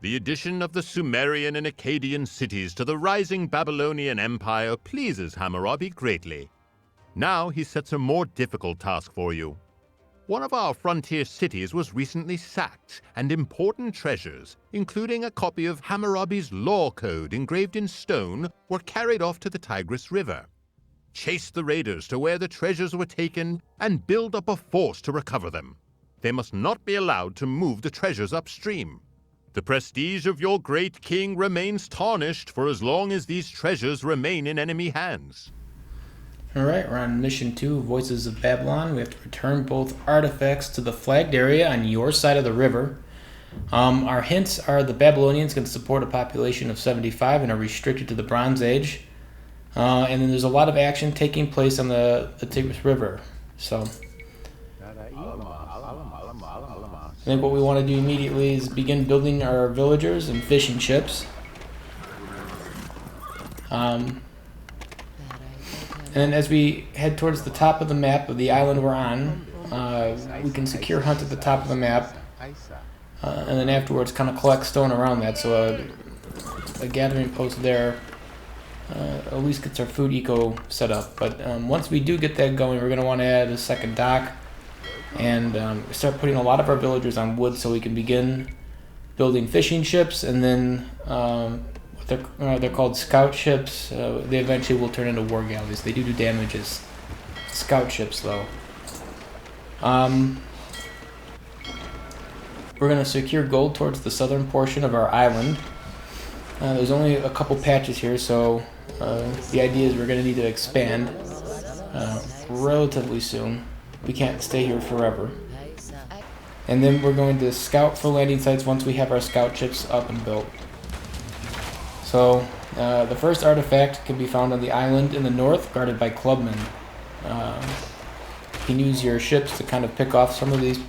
The addition of the Sumerian and Akkadian cities to the rising Babylonian Empire pleases Hammurabi greatly. Now he sets a more difficult task for you. One of our frontier cities was recently sacked, and important treasures, including a copy of Hammurabi's law code engraved in stone, were carried off to the Tigris River. Chase the raiders to where the treasures were taken and build up a force to recover them. They must not be allowed to move the treasures upstream. The prestige of your great king remains tarnished for as long as these treasures remain in enemy hands. Alright, we're on mission 2, Voices of Babylon. We have to return both artifacts to the flagged area on your side of the river. Our hints are the Babylonians can support a population of 75 and are restricted to the Bronze Age. And then there's a lot of action taking place on the Tigris River. So I think what we want to do immediately is begin building our villagers and fishing ships. And as we head towards the top of the map of the island we're on, we can secure hunt at the top of the map. And then afterwards kind of collect stone around that. So a gathering post there at least gets our food eco set up. But once we do get that going, we're going to want to add a second dock. And start putting a lot of our villagers on wood so we can begin building fishing ships, and then they're called scout ships. They eventually will turn into war galleys. They do damage as scout ships, though. We're going to secure gold towards the southern portion of our island. There's only a couple patches here, so the idea is we're going to need to expand relatively soon. We can't stay here forever. And then we're going to scout for landing sites once we have our scout ships up and built. So the first artifact can be found on the island in the north, guarded by clubmen. You can use your ships to kind of pick off some of these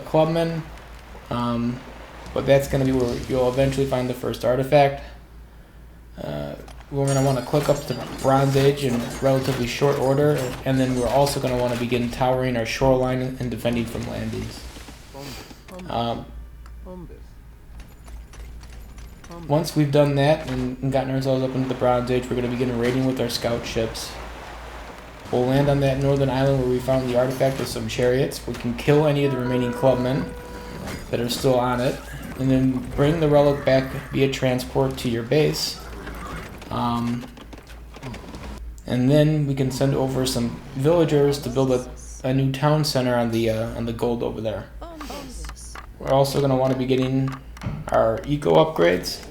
clubmen. But that's going to be where you'll eventually find the first artifact. We're going to want to click up to Bronze Age in relatively short order, and then we're also going to want to begin towering our shoreline and defending from landings. Once we've done that and gotten ourselves up into the Bronze Age, we're going to begin raiding with our scout ships. We'll land on that northern island where we found the artifact with some chariots. We can kill any of the remaining clubmen that are still on it, and then bring the relic back via transport to your base. And then we can send over some villagers to build a new town center on the gold over there. We're also going to want to be getting our eco upgrades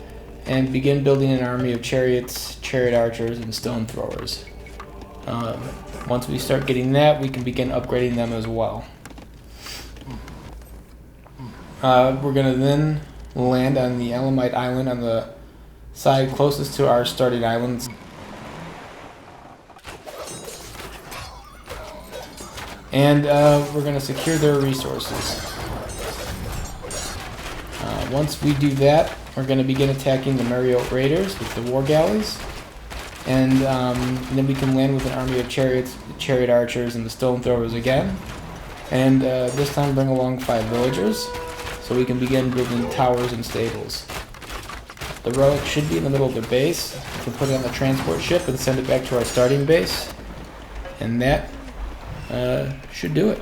and begin building an army of chariots, chariot archers, and stone throwers. Once we start getting that, we can begin upgrading them as well. We're going to then land on the Elamite Island on the side closest to our starting islands. And we're going to secure their resources. Once we do that, we're going to begin attacking the Mariot Raiders with the war galleys. And then we can land with an army of chariots, chariot archers, and the stone throwers again. And this time bring along 5 villagers, so we can begin building towers and stables. The relic should be in the middle of their base. We can put it on the transport ship and send it back to our starting base. And that should do it.